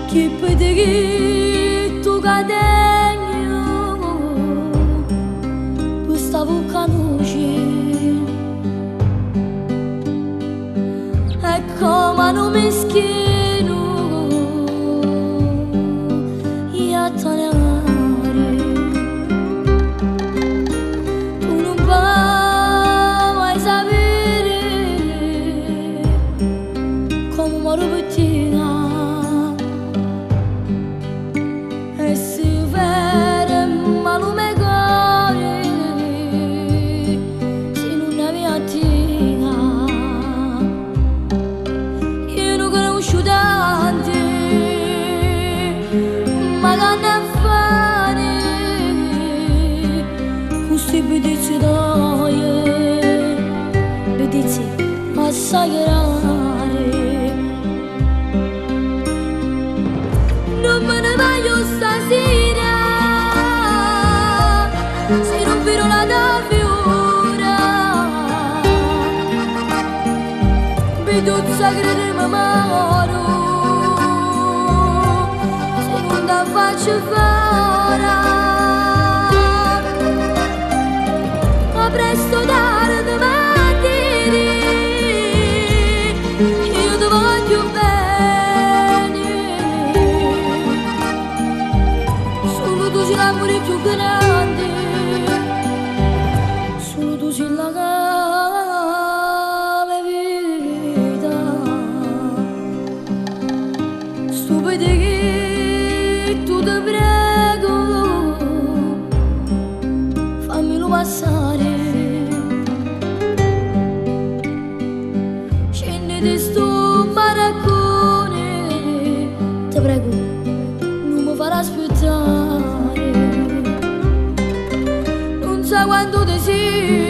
Chi vedi tu cadegno questa vulcanoci è come un meschino a tagliare tu non vai mai sapere come muore pettina. Bedici daje, bedici assai grande. Non me ne voglio stasera, se non vedo la fiora. Beduzza crede m'amaro, se non la faccio fare. Presto tardi mattina io ti voglio bene, solo tu sei l'amore più grande, solo tu sei la mia vita. Stupidi che tu ti prego fammelo passare. Di sto baraccone, ti prego, non mi farà aspettare. Non so quanto desidero